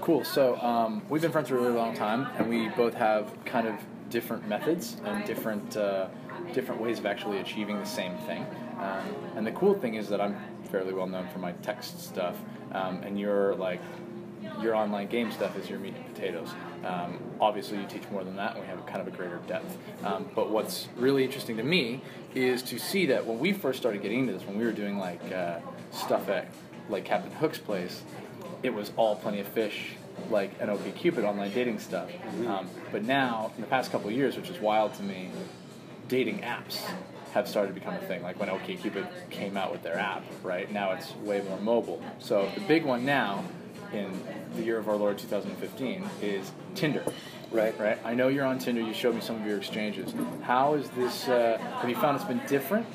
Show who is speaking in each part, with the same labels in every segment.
Speaker 1: Cool. So we've been friends for a really long time, and we both have kind of different methods and different ways of actually achieving the same thing. And the cool thing is that I'm fairly well known for my text stuff, and your online game stuff is your meat and potatoes. Obviously, you teach more than that, and we have kind of a greater depth. But what's really interesting to me is to see that when we first started getting into this, when we were doing stuff at Captain Hook's place, it was all Plenty of Fish, an OkCupid online dating stuff. But now, in the past couple of years, which is wild to me, dating apps have started to become a thing. Like when OkCupid came out with their app, right? Now it's way more mobile. So the big one now, in the year of our Lord 2015, is Tinder.
Speaker 2: Right.
Speaker 1: I know you're on Tinder. You showed me some of your exchanges. How is this? Have you found it's been different,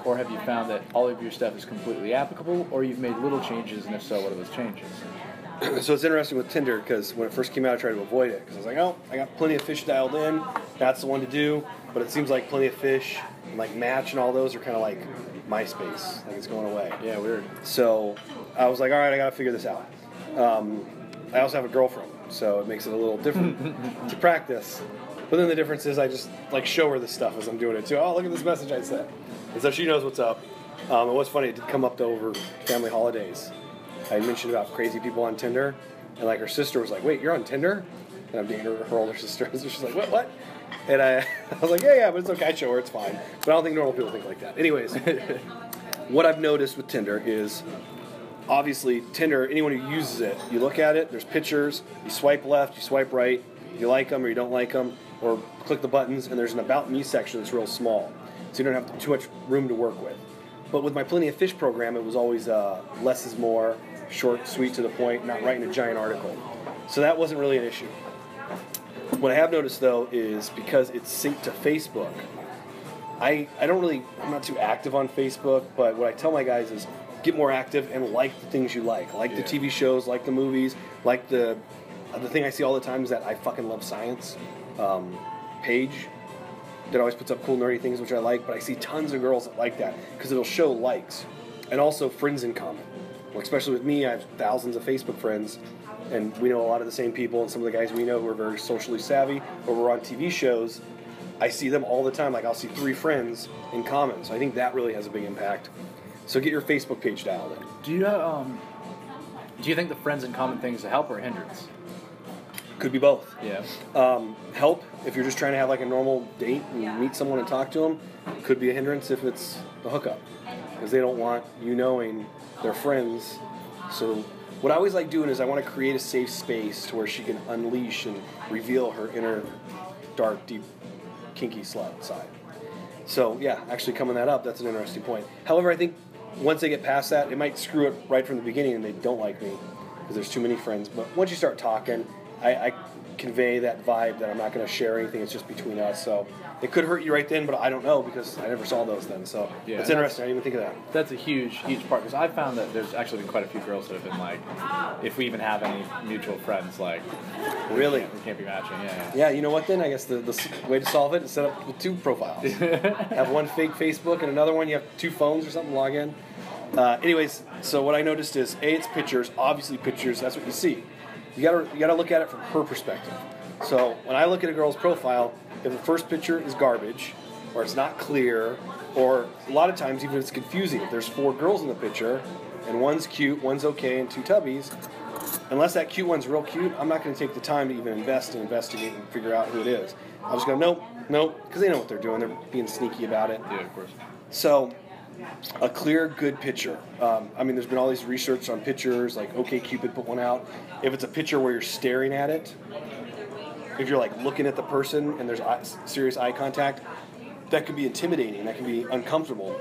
Speaker 1: or have you found that all of your stuff is completely applicable, or you've made little changes, and if so, what are those changes?
Speaker 2: So it's interesting with Tinder because when it first came out, I tried to avoid it because I was like, oh, I got Plenty of Fish dialed in. That's the one to do. But it seems like Plenty of Fish, and Match, and all those are kind of like MySpace. It's going away.
Speaker 1: Yeah, weird.
Speaker 2: So I was like, all right, I got to figure this out. I also have a girlfriend, so it makes it a little different to practice. But then the difference is I just show her this stuff as I'm doing it too. Oh, look at this message I sent. And so she knows what's up. And what's funny, it did come up over family holidays. I mentioned about crazy people on Tinder, and her sister was like, wait, you're on Tinder? And I'm dating her older sister. So she's like, what? And I was like, yeah, but it's okay. I show her, it's fine. But I don't think normal people think like that. Anyways, what I've noticed with Tinder is, obviously, Tinder, anyone who uses it, you look at it, there's pictures, you swipe left, you swipe right, you like them or you don't like them, or click the buttons, and there's an About Me section that's real small, so you don't have too much room to work with. But with my Plenty of Fish program, it was always less is more, short, sweet, to the point, not writing a giant article. So that wasn't really an issue. What I have noticed, though, is because it's synced to Facebook, I'm not too active on Facebook, but what I tell my guys is, get more active and like the things you like the TV shows, like the movies, like the thing I see all the time is that I fucking love science page that always puts up cool nerdy things, which I like, but I see tons of girls that like that because it'll show likes and also friends in common. Well, especially with me, I have thousands of Facebook friends, and we know a lot of the same people, and some of the guys we know who are very socially savvy or we're on TV shows, I see them all the time. I'll see 3 friends in common, so I think that really has a big impact. So get your Facebook page dialed in.
Speaker 1: Do you think the friends in common thing is a help or a hindrance?
Speaker 2: Could be both.
Speaker 1: Yeah.
Speaker 2: Help if you're just trying to have a normal date and meet someone and talk to them. Could be a hindrance if it's the hookup, because they don't want you knowing their friends. So what I always like doing is I want to create a safe space to where she can unleash and reveal her inner dark, deep, kinky slut side. So yeah, actually coming that up, that's an interesting point. However, I think once they get past that, it might screw it right from the beginning and they don't like me because there's too many friends. But once you start talking, I convey that vibe that I'm not going to share anything. It's just between us. So it could hurt you right then, but I don't know because I never saw those then. So yeah, it's interesting. I didn't even think of that.
Speaker 1: That's a huge part because I've found that there's actually been quite a few girls that have been like, if we even have any mutual friends,
Speaker 2: really,
Speaker 1: we can't be matching. Yeah.
Speaker 2: Yeah, you know what then? I guess the way to solve it is set up with 2 profiles. Have one fake Facebook and another one. You have 2 phones or something. Log in. Anyways, so what I noticed is it's pictures. Obviously, pictures. That's what you see. You gotta look at it from her perspective. So when I look at a girl's profile, if the first picture is garbage, or it's not clear, or a lot of times even it's confusing. If there's 4 girls in the picture, and one's cute, one's okay, and 2 tubbies, unless that cute one's real cute, I'm not going to take the time to even invest and investigate and figure out who it is. I'll just go, nope, because they know what they're doing. They're being sneaky about it.
Speaker 1: Yeah, of course.
Speaker 2: So a clear, good picture. There's been all these research on pictures, like OkCupid put one out. If it's a picture where you're staring at it, if you're looking at the person and there's serious eye contact, that can be intimidating. That can be uncomfortable.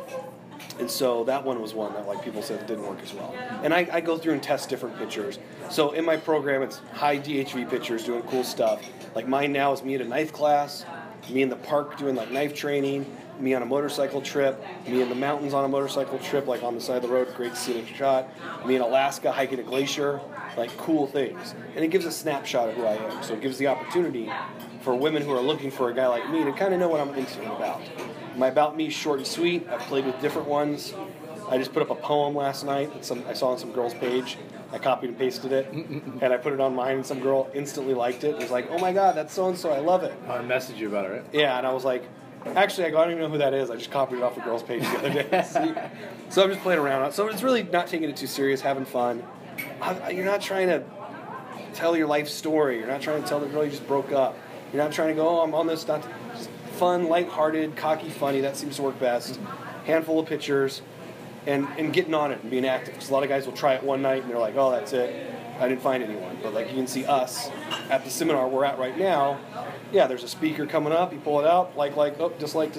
Speaker 2: And so that one was one that people said didn't work as well. And I go through and test different pictures. So in my program, it's high DHV pictures doing cool stuff. Like mine now is me at a knife class, me in the park doing knife training, me on a motorcycle trip, me in the mountains on a motorcycle trip, on the side of the road, great scenic shot, me in Alaska hiking a glacier, cool things. And it gives a snapshot of who I am. So it gives the opportunity for women who are looking for a guy like me to kind of know what I'm into and about. My About Me is short and sweet. I've played with different ones. I just put up a poem last night that I saw on some girl's page. I copied and pasted it, and I put it on mine, and some girl instantly liked it. It was like, oh my god, that's so-and-so, I love it.
Speaker 1: I messaged you about it, right?
Speaker 2: Yeah, and I was like, actually, I don't even know who that is. I just copied it off a girl's page the other day. So I'm just playing around. So it's really not taking it too serious, having fun. You're not trying to tell your life story. You're not trying to tell the girl you just broke up. You're not trying to go, oh, I'm on this. Not just fun, lighthearted, cocky, funny. That seems to work best. Handful of pictures. And getting on it and being active. Because a lot of guys will try it one night and they're like, oh, that's it. I didn't find anyone. But like you can see us at the seminar we're at right now. Yeah, there's a speaker coming up. You pull it out, like, oh, dislike,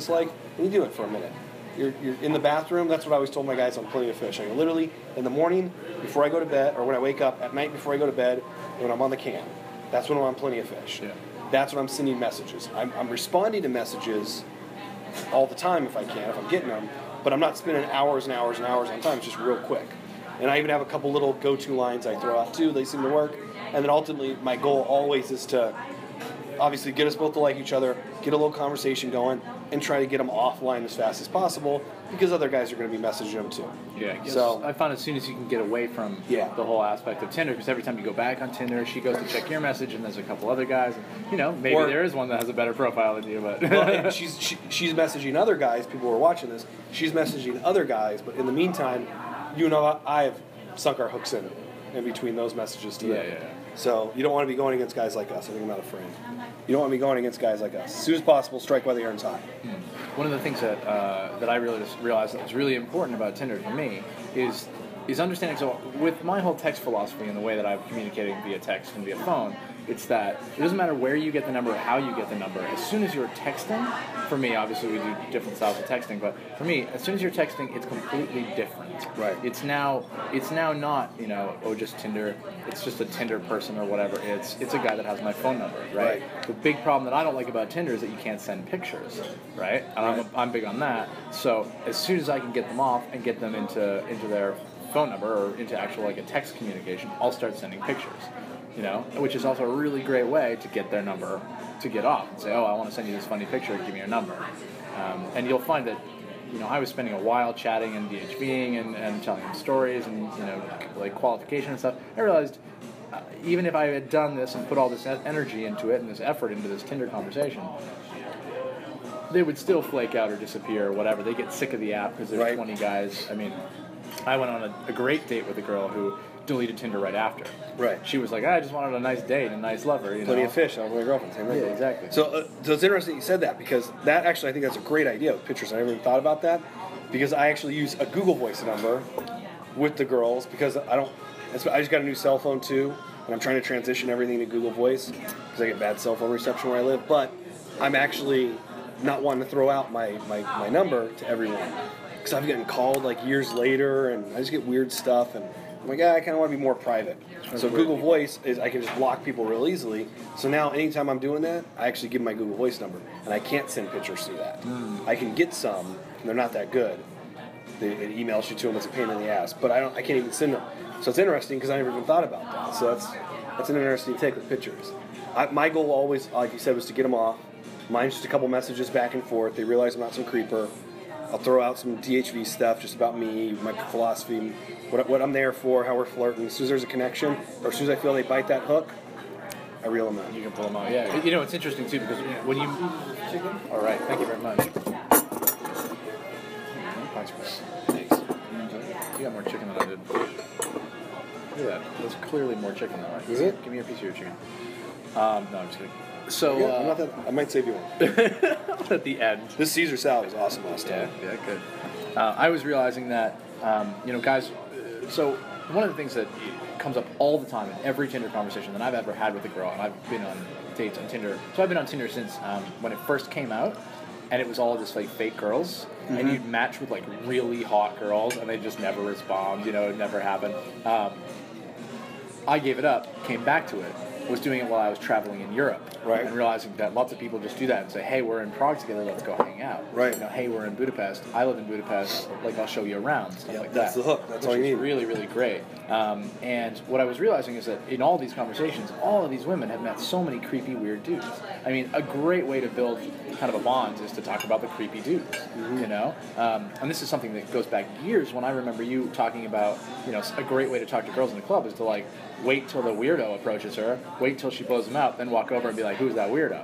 Speaker 2: and you do it for a minute. You're in the bathroom. That's what I always told my guys on Plenty of Fish. I go, literally, in the morning before I go to bed, or when I wake up, at night before I go to bed, when I'm on the cam. That's when I'm on Plenty of Fish. Yeah. That's when I'm sending messages. I'm responding to messages all the time if I can, if I'm getting them. But I'm not spending hours and hours and hours on time. It's just real quick. And I even have a couple little go-to lines I throw out too. They seem to work. And then ultimately, my goal always is to obviously get us both to like each other, get a little conversation going, and try to get them offline as fast as possible because other guys are going to be messaging them too.
Speaker 1: Yeah,
Speaker 2: so
Speaker 1: I found as soon as you can get away from the whole aspect of Tinder, because every time you go back on Tinder, she goes to check your message, and there's a couple other guys, and maybe there is one that has a better profile than you, but
Speaker 2: well, she's messaging other guys. People who are watching this, she's messaging other guys, but in the meantime, I have sunk our hooks in between those messages to them.
Speaker 1: Yeah.
Speaker 2: So you don't want to be going against guys like us. I think I'm not afraid. You don't want to be going against guys like us. As soon as possible, strike while the iron's hot.
Speaker 1: One of the things that I really just realized that was really important about Tinder for me is understanding. So with my whole text philosophy and the way that I'm communicating via text and via phone, it's that it doesn't matter where you get the number or how you get the number. As soon as you're texting, for me, obviously we do different styles of texting, but for me, as soon as you're texting, it's completely different.
Speaker 2: Right.
Speaker 1: It's now not, just Tinder. It's just a Tinder person or whatever. It's a guy that has my phone number, right? The big problem that I don't like about Tinder is that you can't send pictures, right? And I'm big on that. So as soon as I can get them off and get them into their phone number or into actual like a text communication, I'll start sending pictures. Which is also a really great way to get their number to get off and say, oh, I want to send you this funny picture, give me your number. And you'll find that, I was spending a while chatting and DHVing and telling them stories and, like qualification and stuff. I realized even if I had done this and put all this energy into it and this effort into this Tinder conversation, they would still flake out or disappear or whatever. They get sick of the app because there's 20 guys. I mean, I went on a great date with a girl who deleted Tinder right after.
Speaker 2: Right.
Speaker 1: She was like, I just wanted a nice date and a nice lover.
Speaker 2: Plenty of Fish. I was my girlfriend. Same thing.
Speaker 1: Yeah, exactly.
Speaker 2: So it's interesting you said that because that actually I think that's a great idea with pictures. I never even thought about that because I actually use a Google Voice number with the girls because I just got a new cell phone too and I'm trying to transition everything to Google Voice because I get bad cell phone reception where I live. But I'm actually not wanting to throw out my number to everyone because I've gotten called like years later and I just get weird stuff and I'm like, I kind of want to be more private. So Google Voice is I can just block people real easily. So now anytime I'm doing that, I actually give my Google Voice number. And I can't send pictures through that. I can get some, and they're not that good. It emails you to them, it's a pain in the ass. But I can't even send them. So it's interesting because I never even thought about that. So that's an interesting take with pictures. My goal always, like you said, was to get them off. Mine's just a couple messages back and forth. They realize I'm not some creeper. I'll throw out some DHV stuff just about me, my philosophy, what I'm there for, how we're flirting. As soon as there's a connection, or as soon as I feel they bite that hook, I reel them out.
Speaker 1: You can pull them out, yeah. It's interesting, too, because when you... All right, thank you very much. Thanks. You got more chicken than I did. Look at that. That's clearly more chicken than I did.
Speaker 2: Is it?
Speaker 1: Give me a piece of your chicken. No, I'm just kidding. So,
Speaker 2: I might save you one.
Speaker 1: At the end.
Speaker 2: This Caesar salad was awesome last time.
Speaker 1: Yeah, good. I was realizing that, guys, so one of the things that comes up all the time in every Tinder conversation that I've ever had with a girl, and I've been on dates on Tinder, so I've been on Tinder since when it first came out, and it was all just like fake girls, and you'd match with like really hot girls, and they just never respond, it never happened. I gave it up, came back to it, was doing it while I was traveling in Europe.
Speaker 2: Right.
Speaker 1: And realizing that lots of people just do that and say, hey, we're in Prague together, let's go hang out.
Speaker 2: Right.
Speaker 1: You know, hey, we're in Budapest, I live in Budapest, like I'll show you around, stuff like that.
Speaker 2: That's the hook. That's all you need.
Speaker 1: Which is really, really great. And what I was realizing is that in all these conversations, all of these women have met so many creepy, weird dudes. I mean, a great way to build kind of a bond is to talk about the creepy dudes, you know? And this is something that goes back years when I remember you talking about, you know, a great way to talk to girls in the club is to, like, wait till the weirdo approaches her, wait till she blows him out, then walk over and be like, who's that weirdo?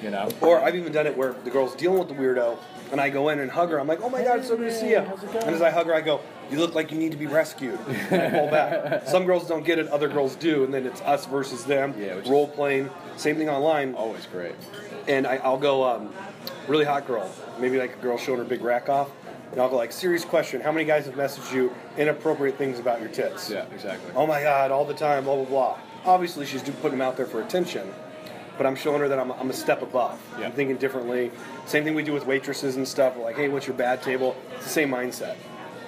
Speaker 1: You know? Or
Speaker 2: I've even done it where the girl's dealing with the weirdo, and I go in and hug her. I'm like, oh my God, it's so good to see you. And as I hug her, I go, you look like you need to be rescued. And I pull back. Some girls don't get it, other girls do, and then it's us versus them, role playing. Same thing online.
Speaker 1: Always great.
Speaker 2: And I'll go, really hot girl, maybe like a girl showing her big rack off. And I'll go like, serious question, how many guys have messaged you inappropriate things about your tits?
Speaker 1: Yeah, exactly.
Speaker 2: Oh my God, all the time, blah, blah, blah. Obviously, she's putting them out there for attention, but I'm showing her that I'm a step above. Yeah. I'm thinking differently. Same thing we do with waitresses and stuff. We're like, hey, what's your bad table? It's the same mindset.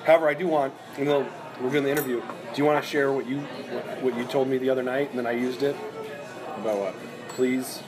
Speaker 2: However, I do want, you know, we're doing the interview, do you want to share what you told me the other night and then I used it?
Speaker 1: About what?
Speaker 2: Please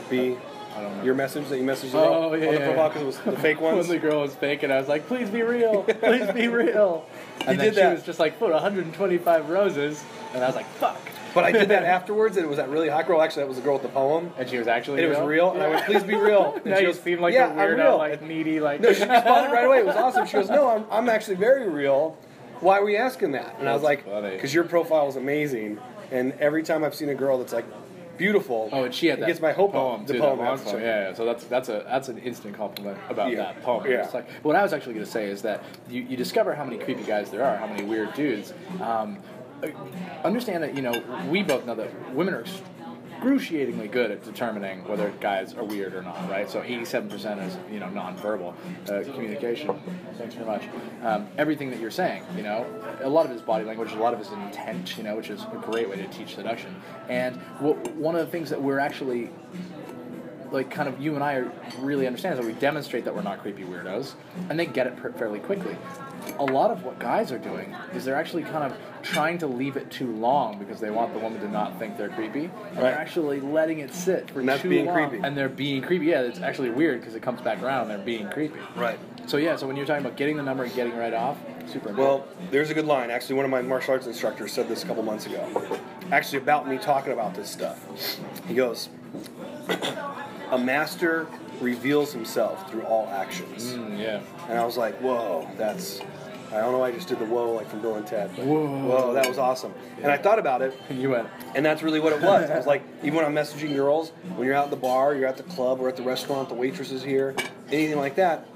Speaker 2: be...
Speaker 1: I don't know.
Speaker 2: Your message that you messaged on the profile because it was the fake ones?
Speaker 1: When the girl was fake and I was like, please be real, please be real. And then she was just like, put 125 roses, and I was like, fuck.
Speaker 2: But I did that afterwards, and it was that really hot girl. Actually, that was the girl with the poem.
Speaker 1: And she was actually
Speaker 2: real? It was real, and I went, please be real. And
Speaker 1: now
Speaker 2: she
Speaker 1: you
Speaker 2: goes,
Speaker 1: seem like a weirdo, like needy, like...
Speaker 2: No, she responded right away. It was awesome. She goes, no, I'm actually very real. Why were you asking that? And I was like, because your profile is amazing, and every time I've seen a girl that's like, beautiful.
Speaker 1: Oh, and she had that
Speaker 2: gets my hope
Speaker 1: poem,
Speaker 2: the
Speaker 1: too,
Speaker 2: poem.
Speaker 1: Yeah. So that's an instant compliment about that poem.
Speaker 2: Yeah.
Speaker 1: It's like, what I was actually going to say is that you discover how many creepy guys there are, how many weird dudes. Understand that, you know, we both know that women are excruciatingly good at determining whether guys are weird or not, right? So 87% is, you know, nonverbal communication. Thanks very much. Everything that you're saying, you know, a lot of it is body language, a lot of it is intent, you know, which is a great way to teach seduction. And one of the things that we're actually, like, kind of you and I really understand is that we demonstrate that we're not creepy weirdos, and they get it fairly quickly. A lot of what guys are doing is they're actually kind of trying to leave it too long because they want the woman to not think they're creepy, and they're actually letting it sit for too long.
Speaker 2: Creepy.
Speaker 1: And they're being creepy. Yeah, it's actually weird because it comes back around and they're being creepy.
Speaker 2: Right.
Speaker 1: So yeah, so when you're talking about getting the number and getting right off, super important.
Speaker 2: Well, there's a good line. Actually, one of my martial arts instructors said this a couple months ago. Actually, about me talking about this stuff. He goes, a master reveals himself through all actions.
Speaker 1: Yeah.
Speaker 2: And I was like, whoa, I don't know why I just did the whoa like from Bill and Ted. But whoa, that was awesome. Yeah. And I thought about it.
Speaker 1: And you went.
Speaker 2: And that's really what it was. I was like, even when I'm messaging girls, when you're out at the bar, you're at the club, or at the restaurant, the waitress is here, anything like that,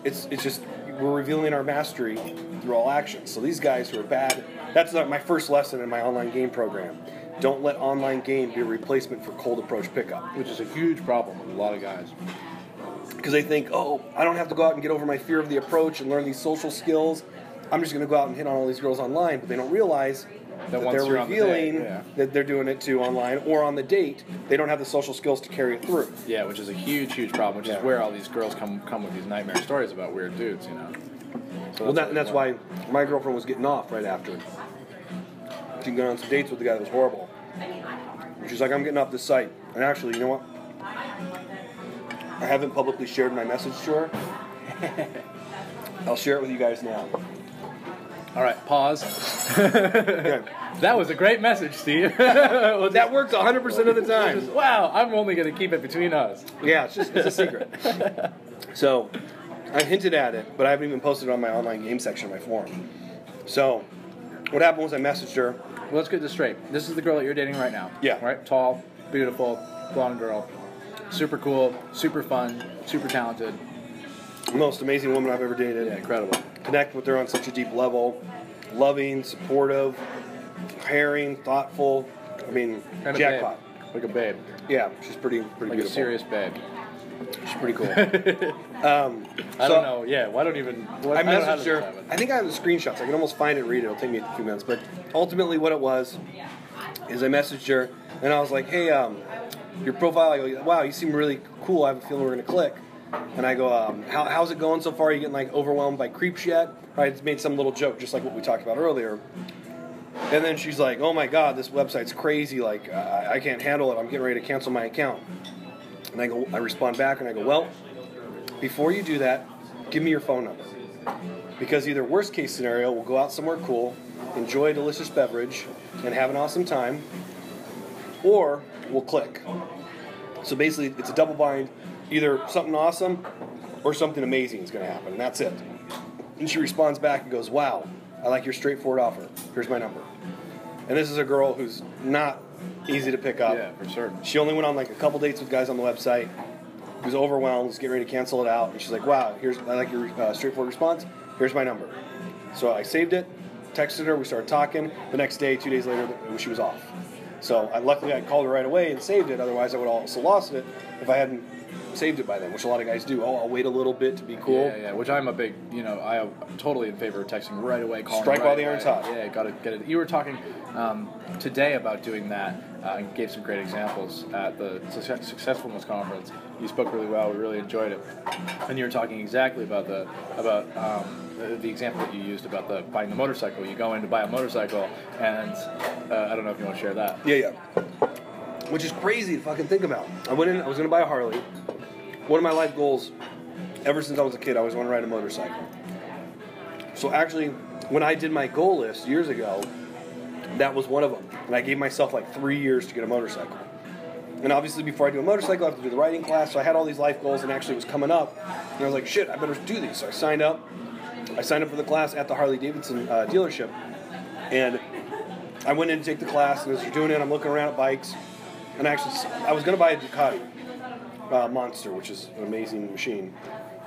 Speaker 2: it's just, we're revealing our mastery through all actions. So these guys who are bad, that's my first lesson in my online game program. Don't let online game be a replacement for cold approach pickup.
Speaker 1: Which is a huge problem with a lot of guys.
Speaker 2: Because they think, oh, I don't have to go out and get over my fear of the approach and learn these social skills. I'm just going to go out and hit on all these girls online. But they don't realize that they're revealing that they're doing it too online, or on the date, they don't have the social skills to carry it through.
Speaker 1: Yeah, which is a huge, huge problem, which is where all these girls come with these nightmare stories about weird dudes, you know. So
Speaker 2: that's why my girlfriend was getting off right after. She got on some dates with the guy that was horrible. And she's like, I'm getting off this site. And actually, you know what? I haven't publicly shared my message to her. I'll share it with you guys now.
Speaker 1: All right, pause.
Speaker 2: Okay.
Speaker 1: That was a great message, Steve.
Speaker 2: That works 100% of the time.
Speaker 1: Wow, I'm only going to keep it between us.
Speaker 2: Yeah, it's a secret. So, I hinted at it, but I haven't even posted it on my online game section of my forum. So, what happened was I messaged her.
Speaker 1: Well, let's get this straight. This is the girl that you're dating right now.
Speaker 2: Yeah.
Speaker 1: Right? Tall, beautiful, blonde girl. Super cool, super fun, super talented.
Speaker 2: Most amazing woman I've ever dated.
Speaker 1: Yeah, incredible.
Speaker 2: Connect with her on such a deep level. Loving, supportive, caring, thoughtful. I mean,
Speaker 1: and
Speaker 2: jackpot.
Speaker 1: Like a babe.
Speaker 2: Yeah, she's pretty
Speaker 1: like
Speaker 2: beautiful.
Speaker 1: A serious babe.
Speaker 2: She's pretty cool.
Speaker 1: I don't know. Yeah, well, I don't even...
Speaker 2: I messaged her. I think I have the screenshots. I can almost find it and read it. It'll take me a few minutes. But ultimately what it was is I messaged her, and I was like, hey, your profile, I go, wow, you seem really cool. I have a feeling we're going to click. And I go, how's it going so far? Are you getting like overwhelmed by creeps yet? Right, it's made some little joke, just like what we talked about earlier. And then she's like, oh my God, this website's crazy. Like, I can't handle it. I'm getting ready to cancel my account. And I respond back and I go, well, before you do that, give me your phone number. Because either worst case scenario, we'll go out somewhere cool, enjoy a delicious beverage, and have an awesome time, or we'll click. So basically, it's a double bind. Either something awesome or something amazing is going to happen, and that's it. And she responds back and goes, wow, I like your straightforward offer. Here's my number. And this is a girl who's not easy to pick up.
Speaker 1: Yeah, for sure.
Speaker 2: She only went on like a couple dates with guys on the website. She was overwhelmed, was getting ready to cancel it out. And she's like, wow, I like your straightforward response. Here's my number. So I saved it, texted her, we started talking. The next day, 2 days later, she was off. So luckily I called her right away and saved it. Otherwise I would have also lost it if I hadn't saved it by then, which a lot of guys do. Oh, I'll wait a little bit to be cool.
Speaker 1: Yeah, which I'm a big, I'm totally in favor of texting right away, calling
Speaker 2: Strike
Speaker 1: right
Speaker 2: while the iron's hot.
Speaker 1: Yeah, got to get it. You were talking today about doing that and gave some great examples at the Successfulness Conference. You spoke really well. We really enjoyed it. And you were talking exactly about the example that you used about buying the motorcycle. You go in to buy a motorcycle, and I don't know if you want to share that.
Speaker 2: Yeah. Which is crazy to fucking think about. I went in, I was going to buy a Harley. One of my life goals, ever since I was a kid, I always wanted to ride a motorcycle. So actually, when I did my goal list years ago, that was one of them. And I gave myself like 3 years to get a motorcycle. And obviously before I do a motorcycle, I have to do the riding class. So I had all these life goals, and actually it was coming up. And I was like, shit, I better do these. So I signed up. I signed up for the class at the Harley-Davidson dealership. And I went in to take the class, and as you're doing it, I'm looking around at bikes. And actually, I was going to buy a Ducati Monster, which is an amazing machine.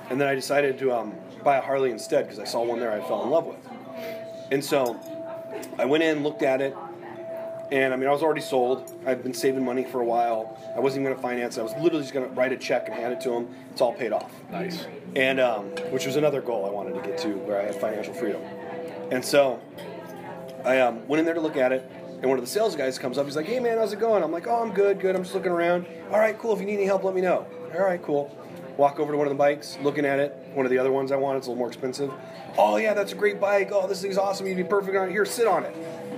Speaker 2: And then I decided to buy a Harley instead because I saw one there I fell in love with. And so I went in, looked at it, and I was already sold. I'd been saving money for a while. I wasn't even going to finance it. I was literally just going to write a check and hand it to him. It's all paid off.
Speaker 1: Nice.
Speaker 2: And which was another goal I wanted to get to, where I had financial freedom. And so I went in there to look at it. And one of the sales guys comes up. He's like, hey, man, how's it going? I'm like, oh, I'm good. I'm just looking around. All right, cool. If you need any help, let me know. All right, cool. Walk over to one of the bikes, looking at it. One of the other ones I wanted, it's a little more expensive. Oh, yeah, that's a great bike. Oh, this thing's awesome. You'd be perfect on it. Here, sit on it.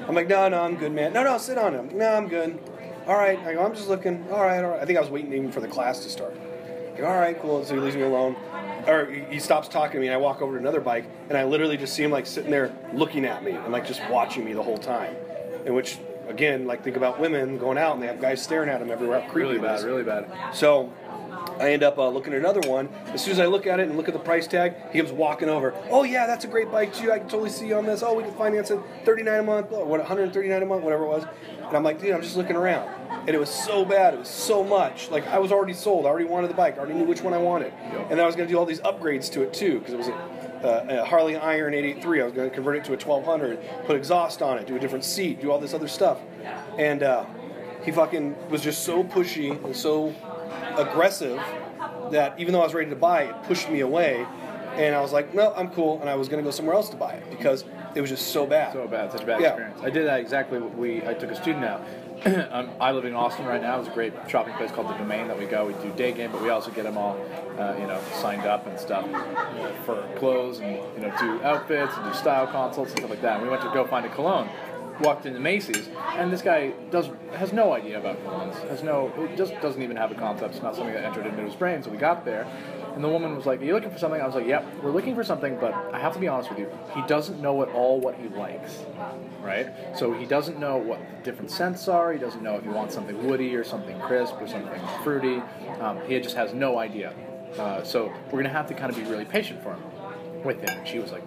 Speaker 2: I'm like, no, I'm good, man. No, sit on it. No, I'm good. All right. I go, I'm just looking. All right. I think I was waiting even for the class to start. Like, all right, cool. So he leaves me alone. Or he stops talking to me, and I walk over to another bike, and I literally just see him, like, sitting there looking at me and, like, just watching me the whole time. In which... Again, like think about women going out and they have guys staring at them everywhere. How creepy
Speaker 1: Really bad.
Speaker 2: So I end up looking at another one. As soon as I look at it and look at the price tag, he comes walking over. Oh yeah, that's a great bike too. I can totally see you on this. Oh, we can finance it $39 a month, or what, $139 a month, whatever it was. And I'm like, dude, I'm just looking around. And it was so bad. It was so much. Like I was already sold. I already wanted the bike. I already knew which one I wanted. Yep. And then I was going to do all these upgrades to it too, because it was a Harley Iron 883. I was going to convert it to a 1200, put exhaust on it, do a different seat, do all this other stuff. And he fucking was just so pushy and so aggressive that even though I was ready to buy it, pushed me away. And I was like, no, I'm cool. And I was going to go somewhere else to buy it because it was just so bad.
Speaker 1: Such a bad experience. I did that exactly. I took a student out. I live in Austin right now. It's a great shopping place called The Domain that we go. We do day game, but we also get them all, signed up and stuff for clothes and, do outfits and do style consults and stuff like that. And we went to go find a cologne. Walked into Macy's, and this guy has no idea about colognes. Just doesn't even have a concept. It's not something that entered into his brain. So we got there, and the woman was like, "Are you looking for something?" I was like, "Yep, we're looking for something, but I have to be honest with you. He doesn't know at all what he likes, right? So he doesn't know what the different scents are. He doesn't know if he wants something woody or something crisp or something fruity. He just has no idea. So we're gonna have to kind of be really patient for him with him." And she was like,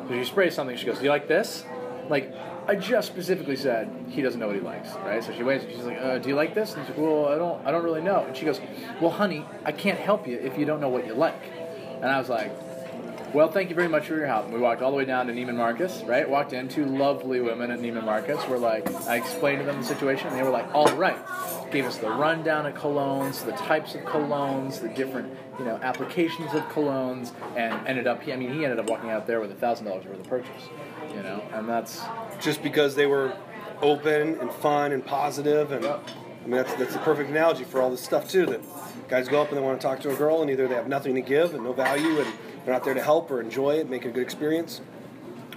Speaker 1: So she sprays something, she goes, "Do you like this?" Like, I just specifically said he doesn't know what he likes, right? So she waits, and she's like, "Do you like this?" And she's like, "Well, I don't really know." And she goes, "Well, honey, I can't help you if you don't know what you like." And I was like, "Well, thank you very much for your help." And we walked all the way down to Neiman Marcus, right? Walked in, two lovely women at Neiman Marcus were like, I explained to them the situation, and they were like, "All right." Gave us the rundown of colognes, the types of colognes, the different, applications of colognes, and he ended up walking out there with $1,000 worth of purchase, and that's
Speaker 2: just because they were open and fun and positive, and that's the perfect analogy for all this stuff too. That guys go up and they want to talk to a girl, and either they have nothing to give and no value, and they're not there to help or enjoy it, make it a good experience,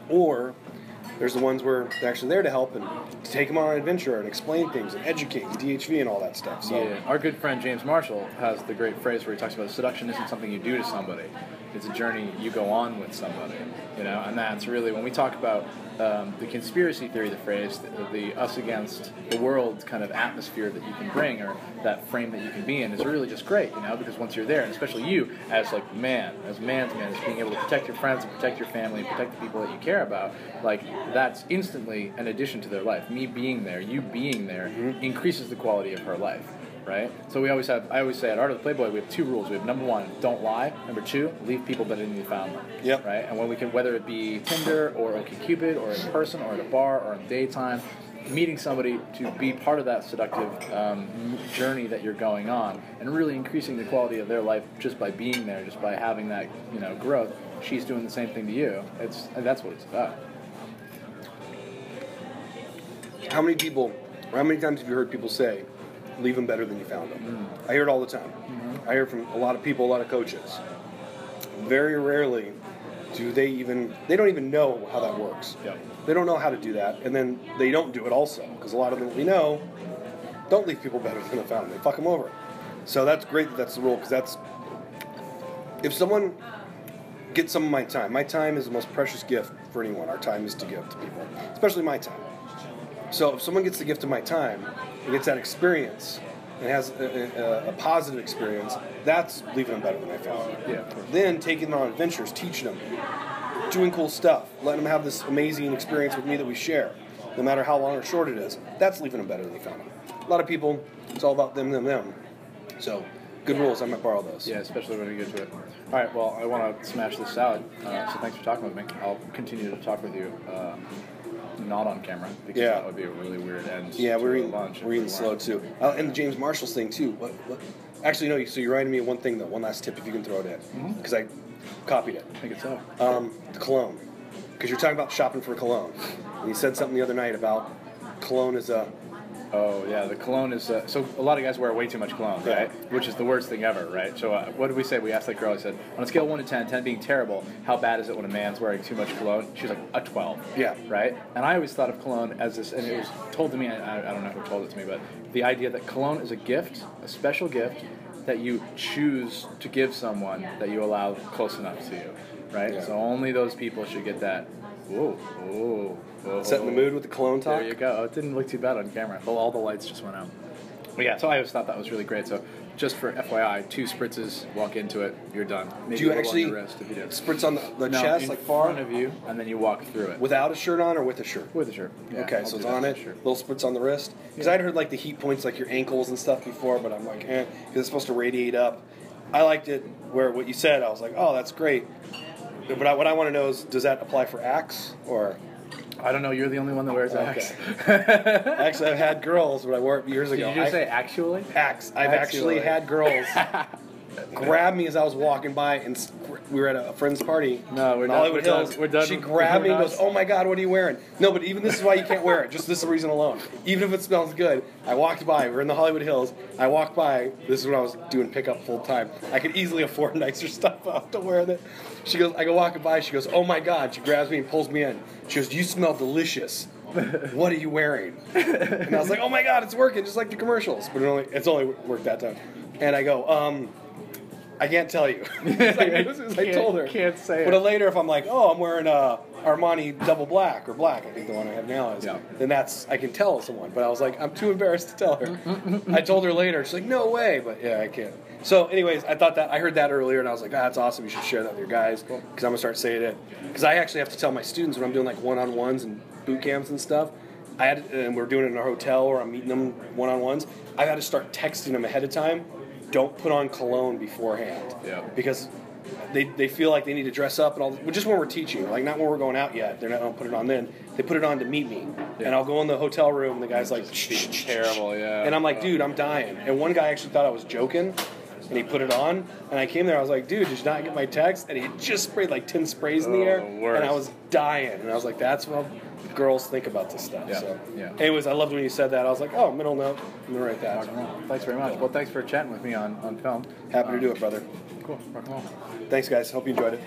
Speaker 2: or There's the ones where they're actually there to help and to take them on an adventure and explain things and educate and DHV and all that stuff. So
Speaker 1: yeah, our good friend James Marshall has the great phrase where he talks about seduction isn't something you do to somebody; it's a journey you go on with somebody. And that's really when we talk about the conspiracy theory, the phrase, the us against the world kind of atmosphere that you can bring, or that frame that you can be in, is really just great, because once you're there, and especially you as man's man, as being able to protect your friends and protect your family and protect the people that you care about, that's instantly an addition to their life. Me being there, you being there, increases the quality of her life. Right? So I always say at Art of the Playboy, we have 2 rules. We have number 1, don't lie. Number 2, leave people better than you found them.
Speaker 2: Yep.
Speaker 1: Right? And when we can, whether it be Tinder or OkCupid or in person or at a bar or in daytime, meeting somebody to be part of that seductive journey that you're going on, and really increasing the quality of their life just by being there, just by having that growth. She's doing the same thing to you. That's what it's about.
Speaker 2: How many times have you heard people say, leave them better than you found them? I hear it all the time. I hear it from a lot of people, a lot of coaches. Very rarely they don't even know how that works.
Speaker 1: Yep.
Speaker 2: They don't know how to do that, and then they don't do it also, because a lot of them we know don't leave people better than they found them. They fuck them over. So that's great that that's the rule, because if someone gets some of my time is the most precious gift for anyone. Our time is to give to people, especially my time. So if someone gets the gift of my time and gets that experience and has a positive experience, that's leaving them better than I found them.
Speaker 1: Yeah.
Speaker 2: Then taking them on adventures, teaching them, doing cool stuff, letting them have this amazing experience with me that we share, no matter how long or short it is, that's leaving them better than they found them. A lot of people, it's all about them. So, good rules. I might borrow those.
Speaker 1: Yeah, especially when you get to it. All right, well, I want to smash this salad, so thanks for talking with me. I'll continue to talk with you. Not on camera, because that would be a really weird end.
Speaker 2: Yeah, we're
Speaker 1: eating
Speaker 2: eating slow too. And the James Marshall's thing too. What? Actually, no. So you reminded me of one thing though. One last tip, if you can throw it in, because I copied it.
Speaker 1: I think it's so.
Speaker 2: The cologne, because you're talking about shopping for cologne, and you said something the other night about cologne is a.
Speaker 1: Oh yeah, the cologne is so a lot of guys wear way too much cologne, right? Which is the worst thing ever, right? So what did we say? We asked that girl. I said, on a scale of 1 to 10, 10 being terrible, how bad is it when a man's wearing too much cologne? She's like, a 12.
Speaker 2: Yeah.
Speaker 1: Right. And I always thought of cologne as this, and it was told to me. I don't know who told it to me, but the idea that cologne is a gift, a special gift that you choose to give someone that you allow close enough to you, right?
Speaker 2: Yeah.
Speaker 1: So only those people should get that. Whoa.
Speaker 2: Setting the mood with the cologne talk.
Speaker 1: There you go. Oh, it didn't look too bad on camera. All the lights just went out. But yeah, so I always thought that was really great. So just for FYI, 2 spritzes, walk into it, you're done. Maybe
Speaker 2: do you
Speaker 1: a little
Speaker 2: actually
Speaker 1: on your wrist if you do.
Speaker 2: spritz on the chest, like
Speaker 1: in
Speaker 2: far?
Speaker 1: front of you, and then you walk through it.
Speaker 2: Without a shirt on or with a shirt?
Speaker 1: With a shirt. Yeah,
Speaker 2: okay,
Speaker 1: I'll
Speaker 2: so
Speaker 1: do
Speaker 2: it's on
Speaker 1: that
Speaker 2: it.
Speaker 1: for sure.
Speaker 2: Little spritz on the wrist. Because I'd heard like the heat points, like your ankles and stuff before, but I'm like, because it's supposed to radiate up. I liked it where what you said, I was like, oh, that's great. But what I want to know is, does that apply for Axe or?
Speaker 1: I don't know. You're the only one that wears Axe.
Speaker 2: Actually, I've had girls, but I wore it years ago.
Speaker 1: Did you just say actually?
Speaker 2: Axe. I've actually had girls grab me as I was walking by, and we were at a friend's party.
Speaker 1: No, we're
Speaker 2: in
Speaker 1: done.
Speaker 2: Hollywood
Speaker 1: We're
Speaker 2: Hills.
Speaker 1: done. We're done.
Speaker 2: She grabbed me and goes, "Oh my God, what are you wearing?" No, but even this is why you can't wear it. Just this reason alone. Even if it smells good. I walked by. We're in the Hollywood Hills. I walked by. This is when I was doing pickup full time. I could easily afford nicer stuff to wear with it. She goes, I go walking by. She goes, "Oh my God!" She grabs me and pulls me in. She goes, "You smell delicious. What are you wearing?" And I was like, "Oh my God, it's working just like the commercials." But it's only worked that time. And I go, I can't tell you. I told her.
Speaker 1: Can't say it.
Speaker 2: But later, if I'm like, "Oh, I'm wearing Armani double black or black," I think the one I have now is, then I can tell someone. But I was like, I'm too embarrassed to tell her. I told her later. She's like, "No way." But yeah, I can't. So, anyways, I heard that earlier, and I was like, that's awesome. You should share that with your guys, because I'm gonna start saying it. Because I actually have to tell my students when I'm doing like one-on-ones and boot camps and stuff. And we're doing it in our hotel, or I'm meeting them one-on-ones. I've had to start texting them ahead of time. Don't put on cologne beforehand.
Speaker 1: Yeah.
Speaker 2: Because they feel like they need to dress up and all. Just when we're teaching, like not when we're going out yet. They're not gonna put it on then. They put it on to meet me, and I'll go in the hotel room. And the guy's like,
Speaker 1: terrible, yeah.
Speaker 2: And I'm like, dude, I'm dying. And one guy actually thought I was joking. And he put it on, and I came there, I was like, dude, did you not get my text? And he just sprayed like 10 sprays in the air, and I was dying. And I was like, that's what girls think about this stuff.
Speaker 1: Yeah.
Speaker 2: So,
Speaker 1: yeah.
Speaker 2: Anyways, I loved when you said that. I was like, oh, middle note, I'm going to write that.
Speaker 1: Thanks very much. Well, thanks for chatting with me on film.
Speaker 2: Happy to do it, brother.
Speaker 1: Cool. Rock and roll.
Speaker 2: Thanks, guys. Hope you enjoyed it.